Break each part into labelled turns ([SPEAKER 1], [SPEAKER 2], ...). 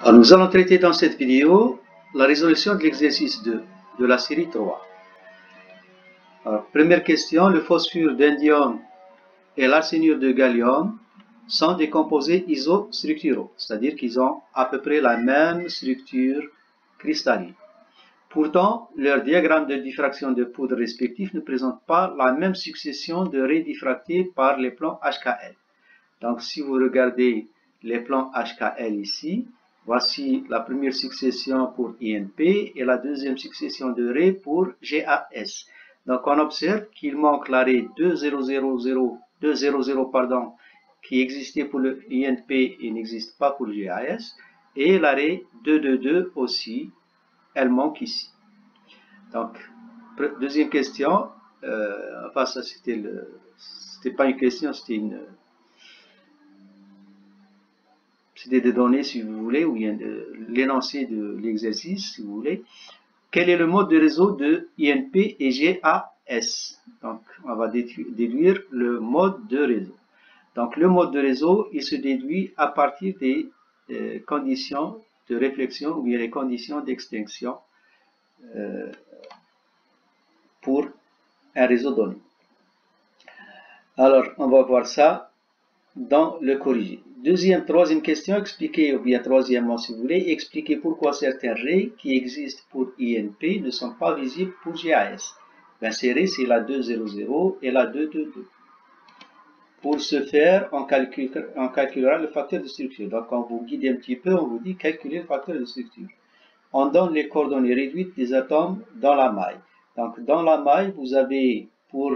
[SPEAKER 1] Alors, nous allons traiter dans cette vidéo la résolution de l'exercice 2 de la série 3. Alors, première question, le phosphure d'indium et l'arsénure de gallium sont des composés isostructuraux, c'est-à-dire qu'ils ont à peu près la même structure cristalline. Pourtant, leur diagramme de diffraction de poudre respectif ne présente pas la même succession de raies diffractées par les plans HKL. Donc, si vous regardez les plans HKL ici, voici la première succession pour INP et la deuxième succession de raies pour GAS. Donc, on observe qu'il manque la raie 200, pardon, qui existait pour le INP et n'existe pas pour le GAS. Et la raie 222 aussi, elle manque ici. Donc, deuxième question, enfin ça c'était pas une question, c'était des données si vous voulez, ou bien l'énoncé de l'exercice si vous voulez. Quel est le mode de réseau de INP et GAS? Donc, on va déduire le mode de réseau. Donc, le mode de réseau, il se déduit à partir des conditions de réflexion ou bien les conditions d'extinction pour un réseau donné. Alors, on va voir ça dans le corrigé. Troisième question, expliquez, ou bien troisièmement si vous voulez, expliquez pourquoi certaines raies qui existent pour INP ne sont pas visibles pour GAS. Ben, ces raies, c'est la 200 et la 222. Pour ce faire, on calculera le facteur de structure. Donc, on vous guide un petit peu, on vous dit calculer le facteur de structure. On donne les coordonnées réduites des atomes dans la maille. Donc, dans la maille, vous avez pour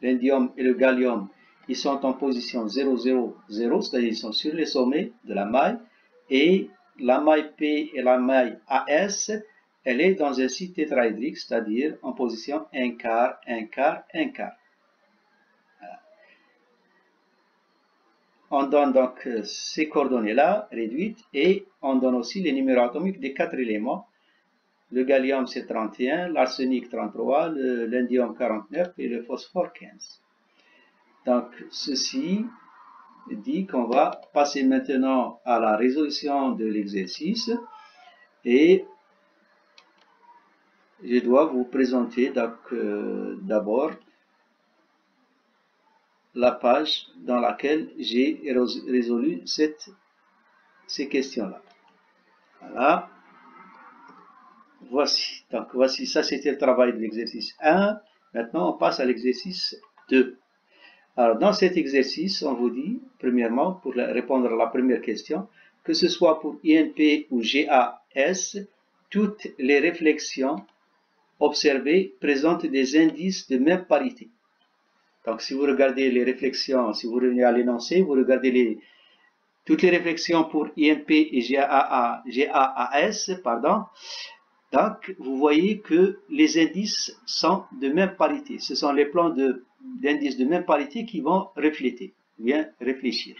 [SPEAKER 1] l'indium et le gallium, ils sont en position 0, 0, 0, c'est-à-dire ils sont sur les sommets de la maille. Et la maille P et la maille AS, elle est dans un site tétraédrique, c'est-à-dire en position 1 quart, 1 quart, 1 quart. Voilà. On donne donc ces coordonnées-là réduites et on donne aussi les numéros atomiques des 4 éléments. Le gallium c'est 31, l'arsenic 33, l'indium 49 et le phosphore 15. Donc ceci dit qu'on va passer maintenant à la résolution de l'exercice et je dois vous présenter d'abord la page dans laquelle j'ai résolu ces questions-là. Voilà. Voici. Donc voici, ça c'était le travail de l'exercice 1. Maintenant on passe à l'exercice 2. Alors dans cet exercice, on vous dit, premièrement, pour répondre à la première question, que ce soit pour INP ou GAS, toutes les réflexions observées présentent des indices de même parité. Donc si vous regardez les réflexions, si vous revenez à l'énoncé, vous regardez toutes les réflexions pour INP et GAS, pardon. Donc, vous voyez que les indices sont de même parité. Ce sont les plans d'indices de même parité qui vont refléter, bien réfléchir.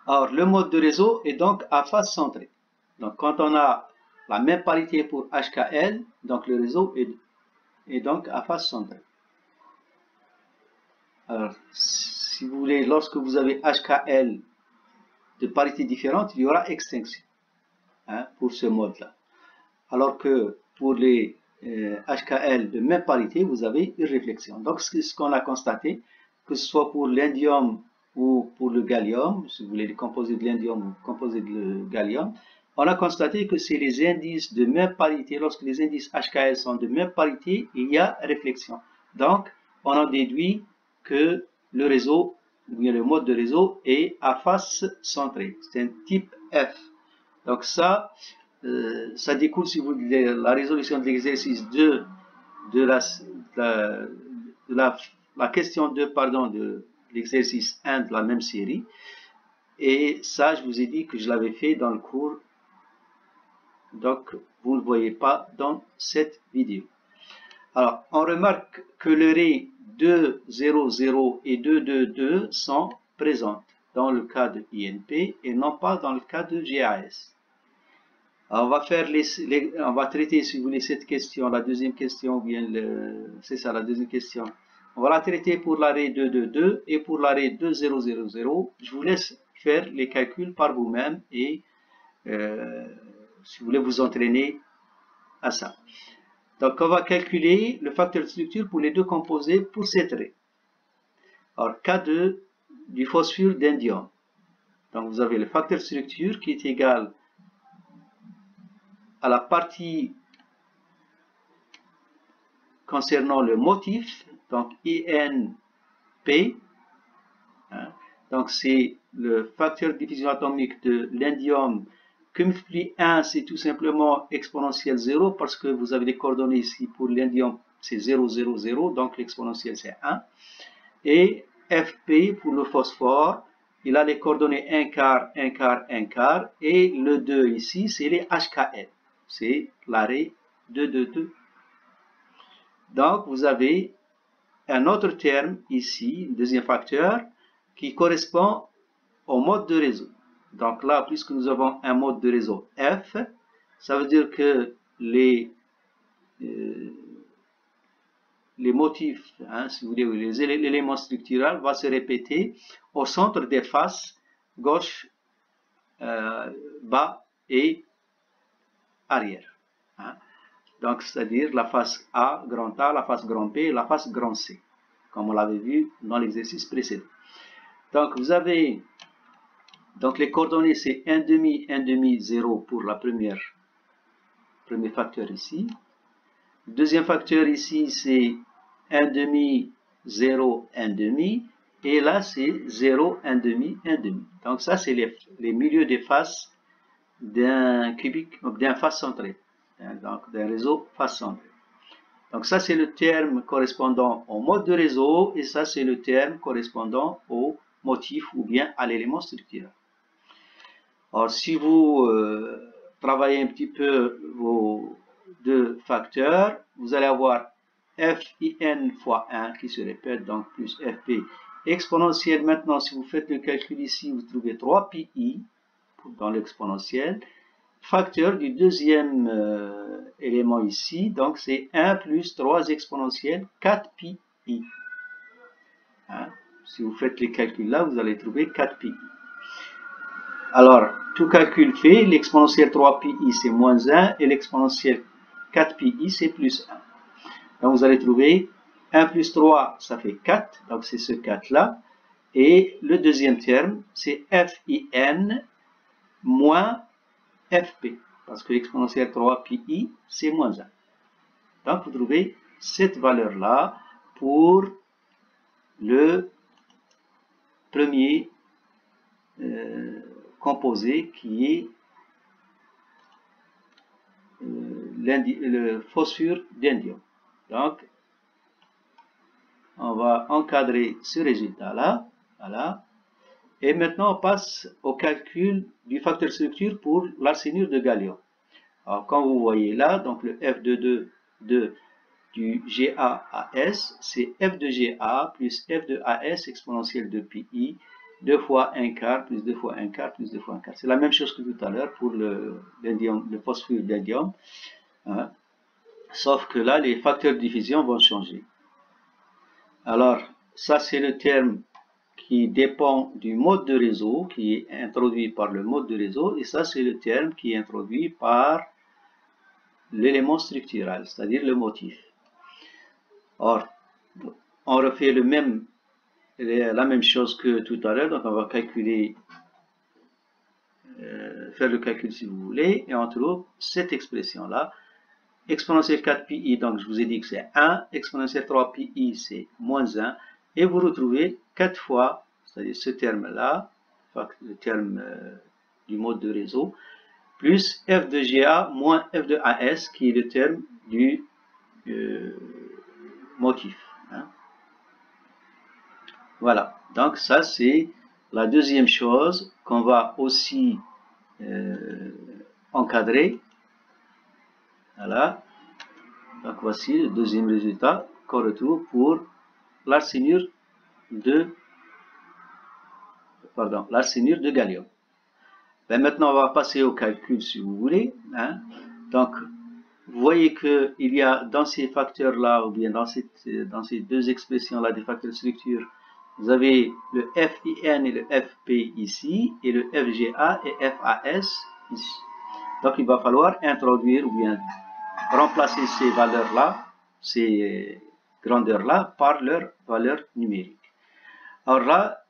[SPEAKER 1] Alors, le mode de réseau est donc à face centrée. Donc, quand on a la même parité pour HKL, donc le réseau est donc à face centrée. Alors, si vous voulez, lorsque vous avez HKL de parité différente, il y aura extinction pour ce mode-là. Alors que pour les HKL de même parité, vous avez une réflexion. Donc, ce qu'on a constaté, que ce soit pour l'indium ou pour le gallium, si vous voulez les composés de l'indium ou composés de gallium, on a constaté que c'est les indices de même parité. Lorsque les indices HKL sont de même parité, il y a réflexion. Donc, on en déduit que le réseau, ou bien le mode de réseau, est à face centrée. C'est un type F. Donc ça découle, si vous voulez, la résolution de l'exercice 2 de la question 2, pardon, de l'exercice 1 de la même série. Et ça, je vous ai dit que je l'avais fait dans le cours. Donc, vous ne le voyez pas dans cette vidéo. Alors, on remarque que les raies 200 et 222 sont présentes dans le cas de INP et non pas dans le cas de GAS. Alors, on va traiter, si vous voulez, cette question, la deuxième question, ou bien c'est ça, la deuxième question. On va la traiter pour l'arrêt 222 et pour l'arrêt 2000. Je vous laisse faire les calculs par vous-même et si vous voulez vous entraîner à ça. Donc on va calculer le facteur de structure pour les deux composés pour ces traits. Alors K2 du phosphure d'indium. Donc vous avez le facteur de structure qui est égal à la partie concernant le motif, donc INP, hein, donc c'est le facteur de division atomique de l'indium que multiplie 1, c'est tout simplement exponentielle 0 parce que vous avez des coordonnées ici pour l'indium, c'est 0, 0, 0, donc l'exponentielle c'est 1. Et FP pour le phosphore, il a les coordonnées 1 quart, 1 quart, 1 quart, et le 2 ici, c'est les HKN, c'est l'arrêt 2, 2, 2. Donc, vous avez un autre terme ici, deuxième facteur, qui correspond au mode de réseau. Donc là, puisque nous avons un mode de réseau F, ça veut dire que les motifs, hein, si vous voulez, l'élément structural va se répéter au centre des faces gauche, bas et arrière. Hein. Donc, c'est-à-dire la face A, grand A, la face grand P et la face grand C, comme on l'avait vu dans l'exercice précédent. Donc, vous avez donc les coordonnées, c'est 1 demi, 1 demi, 0 pour la premier facteur ici. Le deuxième facteur ici, c'est 1 demi, 0, 1 demi. Et là, c'est 0, 1 demi, 1 demi. Donc, ça, c'est les milieux des faces d'un cubique, d'un face centré. Donc, d'un réseau face centré. Donc, ça, c'est le terme correspondant au mode de réseau. Et ça, c'est le terme correspondant au motif ou bien à l'élément structurel. Alors, si vous travaillez un petit peu vos deux facteurs, vous allez avoir FIN fois 1 qui se répète, donc plus FP exponentielle. Maintenant, si vous faites le calcul ici, vous trouvez 3pi dans l'exponentielle. Facteur du deuxième élément ici, donc c'est 1 plus 3 exponentielle 4pi. Hein? Si vous faites les calculs là, vous allez trouver 4pi. Alors, tout calcul fait, l'exponentielle 3pi c'est moins 1 et l'exponentielle 4pi c'est plus 1. Donc, vous allez trouver 1 plus 3, ça fait 4, donc c'est ce 4-là. Et le deuxième terme, c'est FIN moins FP, parce que l'exponentielle 3pi c'est moins 1. Donc, vous trouvez cette valeur-là pour le premier composé qui est le phosphure d'indium. Donc, on va encadrer ce résultat-là. Voilà. Et maintenant, on passe au calcul du facteur de structure pour l'arsénure de gallium. Alors, comme vous voyez là, donc le F de du GAAS, c'est F de GA plus F de AS exponentielle de pi, 2 fois 1 quart plus 2 fois 1 quart plus 2 fois 1 quart. C'est la même chose que tout à l'heure pour le phosphure d'indium. Hein. Sauf que là, les facteurs de division vont changer. Alors, ça c'est le terme qui dépend du mode de réseau, qui est introduit par le mode de réseau, et ça c'est le terme qui est introduit par l'élément structural, c'est-à-dire le motif. Or, on refait la même chose que tout à l'heure, donc on va calculer, faire le calcul si vous voulez, et on trouve cette expression-là. Exponentielle 4pi, donc je vous ai dit que c'est 1, exponentielle 3pi, c'est moins 1, et vous retrouvez 4 fois, c'est-à-dire ce terme-là, le terme du mode de réseau, plus f de GA moins f de AS, qui est le terme du motif. Hein. Voilà, donc ça c'est la deuxième chose qu'on va aussi encadrer. Voilà, donc voici le deuxième résultat qu'on retrouve pour l'arsénure de gallium. Ben maintenant, on va passer au calcul si vous voulez. Hein. Donc, vous voyez qu'il y a dans ces facteurs-là, ou bien dans ces deux expressions-là des facteurs de structure, Vous avez le FIN et le FP ici, et le FGA et FAS ici. Donc il va falloir introduire ou bien remplacer ces valeurs-là, ces grandeurs-là, par leur valeur numérique. Alors là,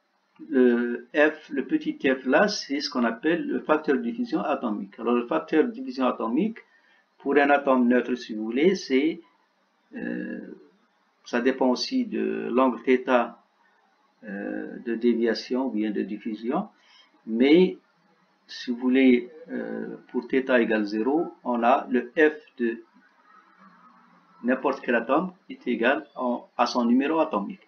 [SPEAKER 1] le petit f là, c'est ce qu'on appelle le facteur de division atomique. Alors le facteur de division atomique, pour un atome neutre, si vous voulez, c'est ça dépend aussi de l'angle θ de déviation ou bien de diffusion, mais si vous voulez, pour θ égale 0, on a le f de n'importe quel atome est égal à son numéro atomique.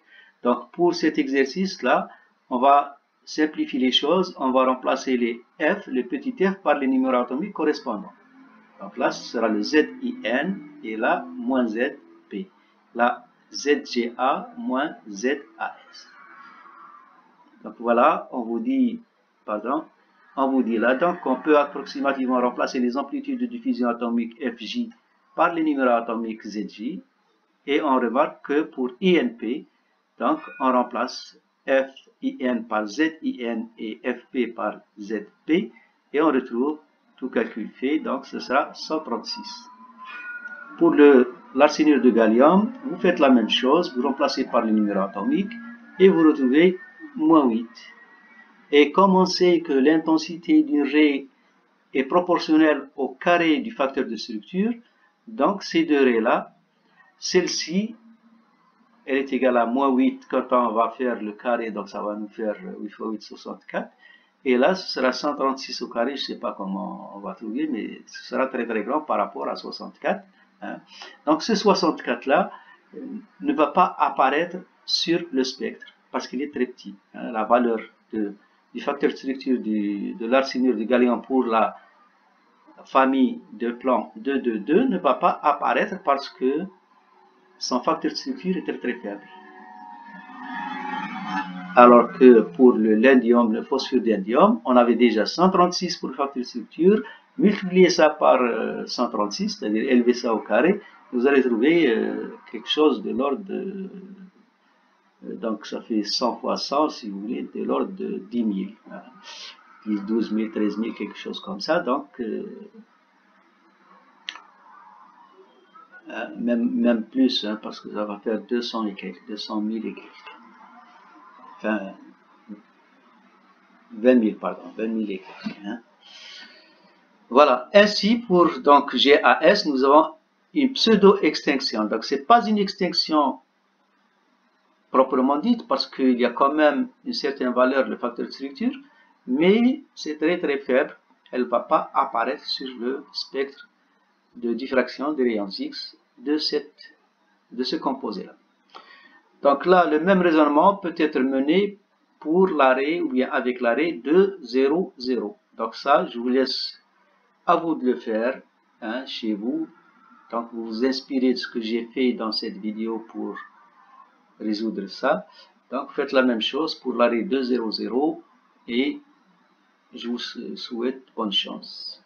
[SPEAKER 1] Donc pour cet exercice-là, on va simplifier les choses, on va remplacer les f, les petits f, par les numéros atomiques correspondants. Donc là, ce sera le ZIN et là, moins ZP. Là, ZGA moins ZAS. Donc voilà, on vous dit là donc qu'on peut approximativement remplacer les amplitudes de diffusion atomique FJ par les numéros atomiques ZJ, et on remarque que pour INP, donc on remplace FIN par ZIN et FP par ZP, et on retrouve tout calcul fait, donc ce sera 136. Pour l'arsénure de gallium, vous faites la même chose, vous remplacez par les numéros atomiques, et vous retrouvez moins 8. Et comme on sait que l'intensité d'une raie est proportionnelle au carré du facteur de structure, donc ces deux raies-là, celle-ci, elle est égale à moins 8 quand on va faire le carré, donc ça va nous faire 8 fois 8, 64. Et là, ce sera 136 au carré, je ne sais pas comment on va trouver, mais ce sera très très grand par rapport à 64. Hein. Donc ce 64-là ne va pas apparaître sur le spectre, parce qu'il est très petit. Hein. La valeur du facteur de structure de l'arsénure de gallium pour la famille de plans 222 ne va pas apparaître parce que son facteur de structure est très très faible. Alors que pour l'indium, le phosphure d'indium, on avait déjà 136 pour le facteur de structure, multipliez ça par 136, c'est-à-dire élever ça au carré, vous allez trouver quelque chose de l'ordre de... donc ça fait 100 fois 100, si vous voulez, de l'ordre de 10 000. Hein. 10, 12 000, 13 000, quelque chose comme ça. Donc, même plus, hein, parce que ça va faire 200 et quelques, 200 000 et quelques. Enfin, 20 000, pardon, 20 000 et quelques. Hein. Voilà. Ainsi, pour donc GAS, nous avons une pseudo-extinction. Donc, ce n'est pas une extinction proprement dite, parce qu'il y a quand même une certaine valeur de facteur de structure, mais c'est très très faible. Elle ne va pas apparaître sur le spectre de diffraction des rayons X de ce composé-là. Donc là, le même raisonnement peut être mené pour l'arrêt ou bien avec l'arrêt de 0, 0. Donc ça, je vous laisse à vous de le faire hein, chez vous. Donc vous vous inspirez de ce que j'ai fait dans cette vidéo pour résoudre ça. Donc faites la même chose pour l'arrêt 2, 0, 0 et je vous souhaite bonne chance.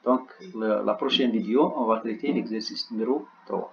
[SPEAKER 1] Donc la prochaine vidéo, on va traiter l'exercice numéro 3.